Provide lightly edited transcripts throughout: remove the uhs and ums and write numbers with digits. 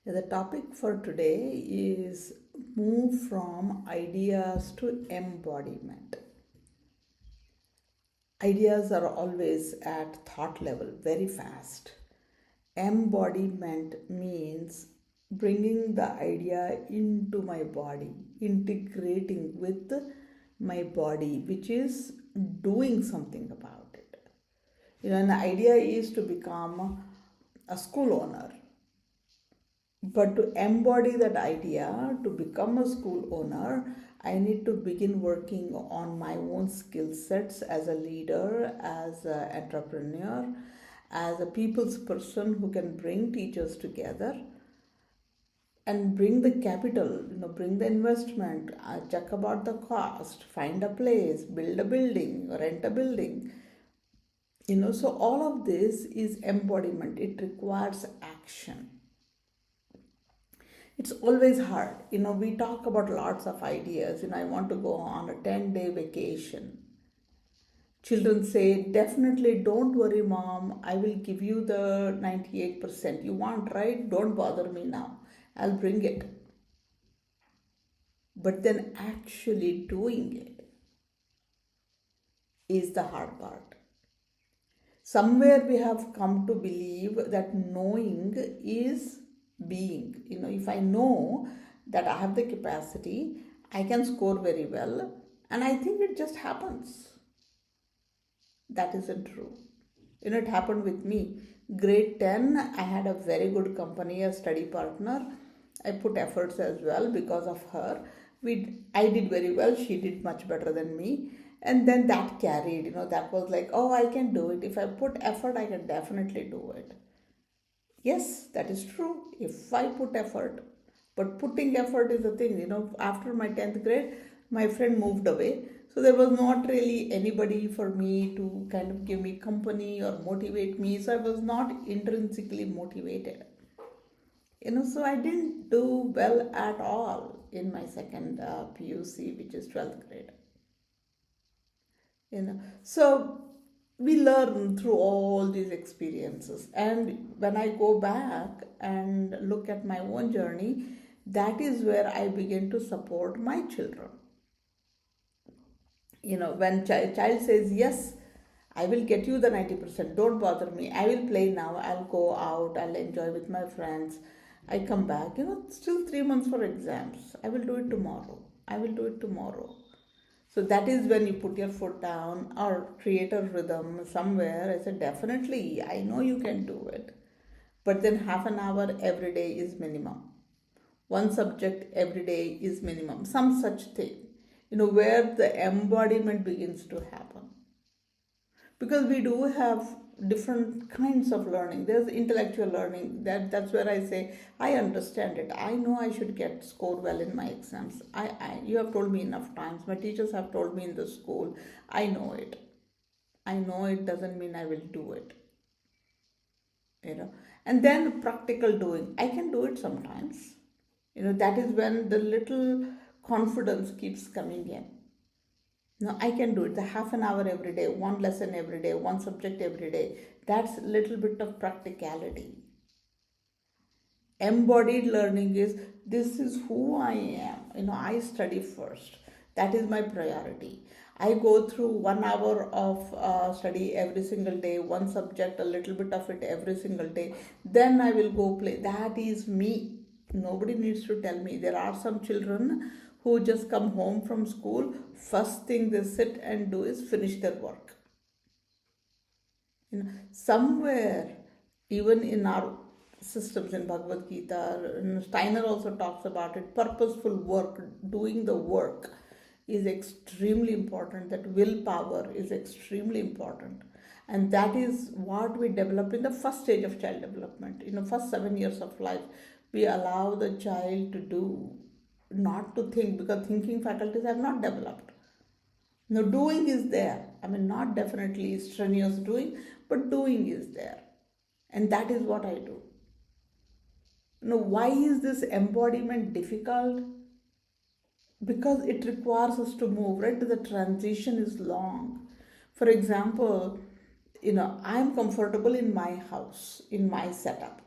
The topic for today is move from ideas to embodiment. Ideas are always at thought level, very fast. Embodiment means bringing the idea into my body, integrating with my body, which is doing something about it. An idea is to become a school owner. But to embody that idea, to become a school owner, I need to begin working on my own skill sets as a leader, as an entrepreneur, as a people's person who can bring teachers together and bring the capital, bring the investment, check about the cost, find a place, build a building, rent a building. So all of this is embodiment. It requires action. It's always hard. We talk about lots of ideas. I want to go on a 10-day vacation. Children say, definitely don't worry, mom. I will give you the 98%. You want, right? Don't bother me now. I'll bring it. But then actually doing it is the hard part. Somewhere we have come to believe that knowing is being. If I know that I have the capacity, I can score very well, and I think it just happens. That isn't true. It happened with me. Grade 10, I had a very good company, a study partner. I put efforts as well because of her. I did very well, she did much better than me. And then that carried, that was like, oh, I can do it. If I put effort, I can definitely do it. Yes, that is true. If I put effort, but putting effort is the thing. After my 10th grade, my friend moved away. So there was not really anybody for me to kind of give me company or motivate me. So I was not intrinsically motivated. So I didn't do well at all in my second PUC, which is 12th grade. So we learn through all these experiences, and when I go back and look at my own journey, that is where I begin to support my children. When child says, yes, I will get you the 90%, don't bother me, I will play now, I'll go out, I'll enjoy with my friends, I come back, still 3 months for exams, I will do it tomorrow, I will do it tomorrow. So that is when you put your foot down or create a rhythm somewhere. I said, definitely, I know you can do it. But then half an hour every day is minimum. One subject every day is minimum. Some such thing, where the embodiment begins to happen. Because we do have different kinds of learning. There's intellectual learning. That's where I say, I understand it. I know I should score well in my exams. You have told me enough times. My teachers have told me in the school. I know it. I know it doesn't mean I will do it. And then practical doing. I can do it sometimes. That is when the little confidence keeps coming in. No, I can do it. The half an hour every day, one lesson every day, one subject every day. That's a little bit of practicality. Embodied learning is, this is who I am. I study first. That is my priority. I go through 1 hour of study every single day, one subject, a little bit of it every single day. Then I will go play. That is me. Nobody needs to tell me. There are some children who just come home from school, first thing they sit and do is finish their work. Somewhere, even in our systems in Bhagavad Gita, Steiner also talks about it, purposeful work, doing the work is extremely important. That willpower is extremely important. And that is what we develop in the first stage of child development. First 7 years of life, we allow the child to do, not to think, because thinking faculties are not developed. Now doing is there. Not definitely strenuous doing, but doing is there. And that is what I do. Why is this embodiment difficult? Because it requires us to move, right? The transition is long. For example, I'm comfortable in my house, in my setup.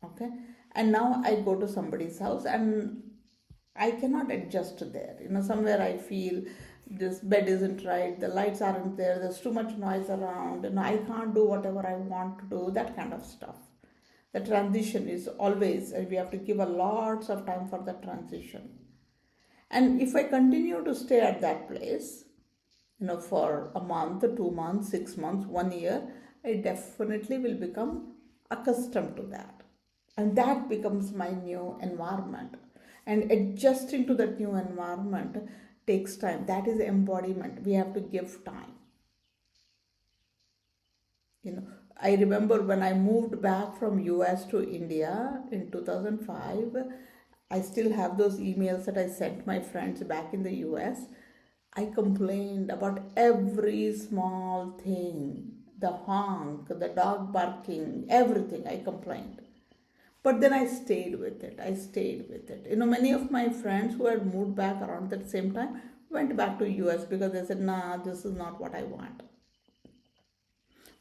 Okay? And now I go to somebody's house and I cannot adjust there. Somewhere I feel this bed isn't right, the lights aren't there, there's too much noise around, and I can't do whatever I want to do, that kind of stuff. The transition is always, we have to give a lots of time for the transition. And if I continue to stay at that place, for a month, 2 months, 6 months, 1 year, I definitely will become accustomed to that. And that becomes my new environment. And adjusting to that new environment takes time. That is embodiment. We have to give time. I remember when I moved back from US to India in 2005, I still have those emails that I sent my friends back in the US. I complained about every small thing, the honk, the dog barking, everything I complained. But then I stayed with it. I stayed with it. Many of my friends who had moved back around that same time went back to US because they said, nah, this is not what I want.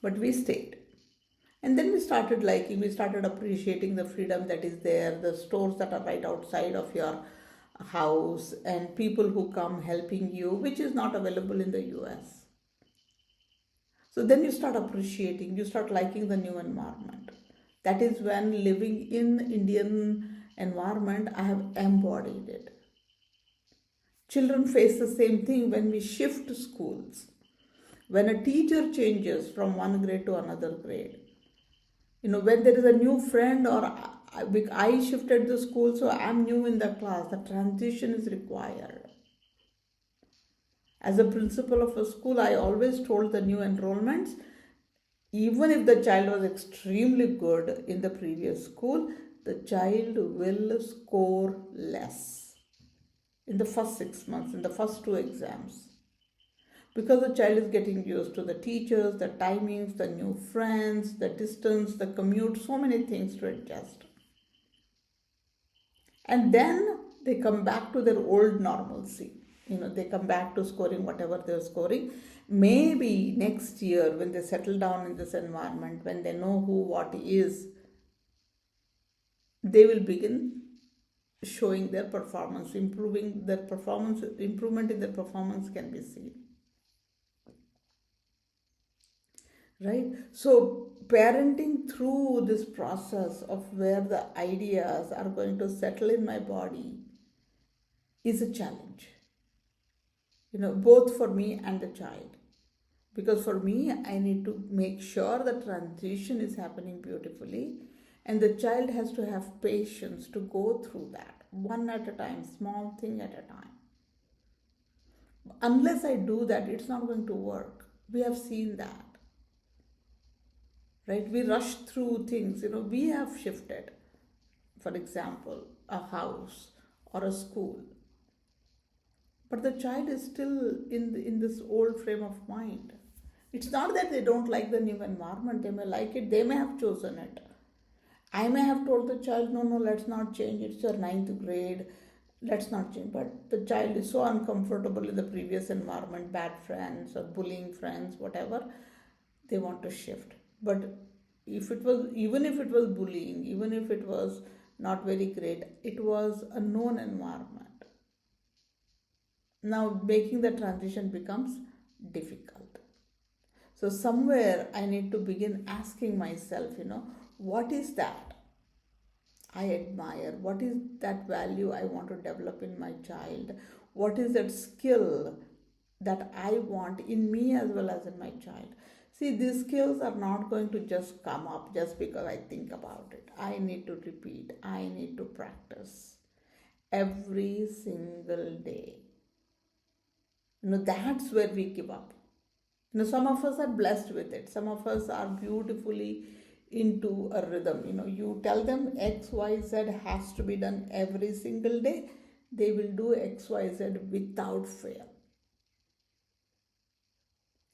But we stayed. And then we started liking, we started appreciating the freedom that is there, the stores that are right outside of your house, and people who come helping you, which is not available in the US. So then you start appreciating, you start liking the new environment. That is when living in Indian environment, I have embodied it. Children face the same thing when we shift schools. When a teacher changes from one grade to another grade, when there is a new friend, or I shifted the school, so I'm new in the class, the transition is required. As a principal of a school, I always told the new enrollments, even if the child was extremely good in the previous school, the child will score less in the first 6 months, in the first 2 exams. Because the child is getting used to the teachers, the timings, the new friends, the distance, the commute, so many things to adjust. And then they come back to their old normalcy. They come back to scoring whatever they're scoring. Maybe next year, when they settle down in this environment, when they know who what is, they will begin showing their performance, improvement in their performance can be seen. Right? So parenting through this process of where the ideas are going to settle in my body is a challenge, both for me and the child. Because for me, I need to make sure the transition is happening beautifully, and the child has to have patience to go through that, one at a time, small thing at a time. Unless I do that, it's not going to work. We have seen that. Right? We rush through things. We have shifted, for example, a house or a school. But the child is still in this old frame of mind. It's not that they don't like the new environment. They may like it. They may have chosen it. I may have told the child, no, let's not change. It's your 9th grade. Let's not change. But the child is so uncomfortable in the previous environment, bad friends or bullying friends, whatever, they want to shift. But even if it was bullying, even if it was not very great, it was a known environment. Now making the transition becomes difficult. So somewhere I need to begin asking myself, what is that I admire? What is that value I want to develop in my child? What is that skill that I want in me as well as in my child? See, these skills are not going to just come up just because I think about it. I need to repeat. I need to practice every single day. That's where we give up. Some of us are blessed with it. Some of us are beautifully into a rhythm. You tell them X, Y, Z has to be done every single day. They will do X, Y, Z without fail.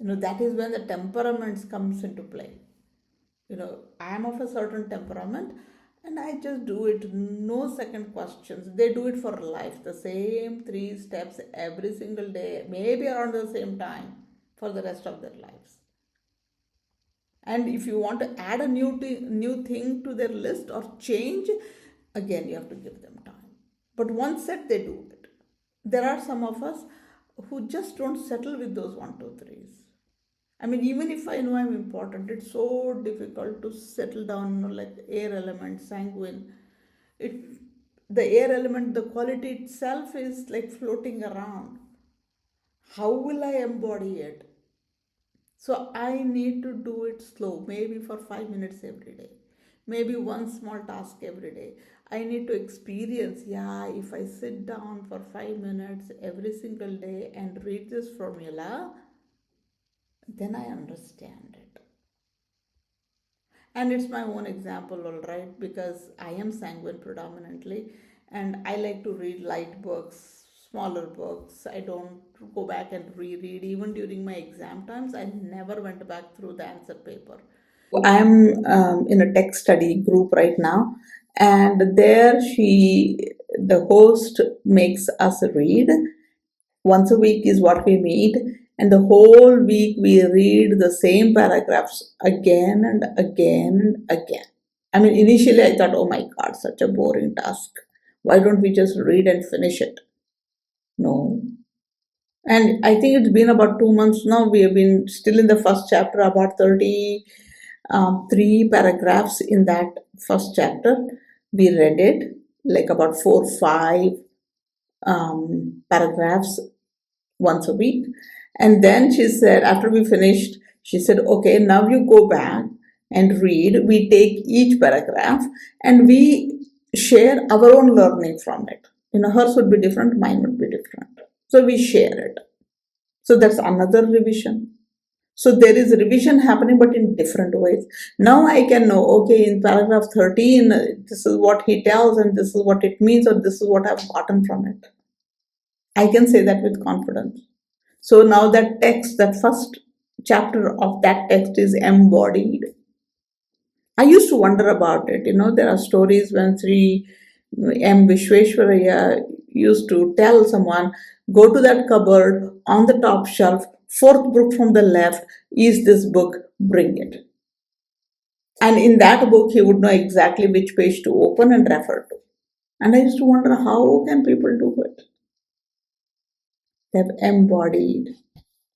That is when the temperaments comes into play. I am of a certain temperament and I just do it, no second questions. They do it for life, the same 3 steps every single day, maybe around the same time for the rest of their lives. And if you want to add a new thing to their list or change, Again, you have to give them time. But once set, they do it. There are some of us who just don't settle with those one, two, threes. I mean, even if I know I'm important, it's so difficult to settle down, like air element, sanguine. It, the air element, the quality itself is like floating around. How will I embody it? So I need to do it slow, maybe for 5 minutes every day, maybe one small task every day. I need to experience, yeah, if I sit down for 5 minutes every single day and read this formula, then I understand it. And it's my own example, all right, because I am sanguine predominantly, and I like to read light books, smaller books. I don't go back and reread. Even during my exam times, I never went back through the answer paper. I'm in a tech study group right now, and there the host makes us read. Once a week is what we meet, and the whole week we read the same paragraphs again and again and again. I mean, initially I thought, oh my god, such a boring task. Why don't we just read and finish it? No. And I think it's been about 2 months now. We have been still in the first chapter, about 33 paragraphs in that first chapter. We read it, like about 4, 5 paragraphs once a week. And then she said, after we finished, she said, okay, now you go back and read. We take each paragraph and we share our own learning from it. Hers would be different, mine would be different. So we share it. So that's another revision. So there is revision happening, but in different ways. Now I can know, okay, in paragraph 13, this is what he tells, and this is what it means, or this is what I've gotten from it. I can say that with confidence. So now that text, that first chapter of that text is embodied. I used to wonder about it. There are stories when Sri M. Vishweshwaraya used to tell someone, go to that cupboard on the top shelf, fourth book from the left is this book, bring it. And in that book, he would know exactly which page to open and refer to. And I used to wonder, how can people do it? They've embodied,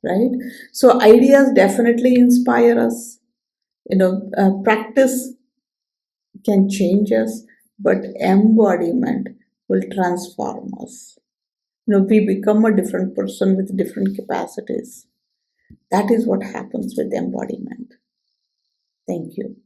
right? So ideas definitely inspire us. Practice can change us, but embodiment will transform us. We become a different person with different capacities. That is what happens with embodiment. Thank you.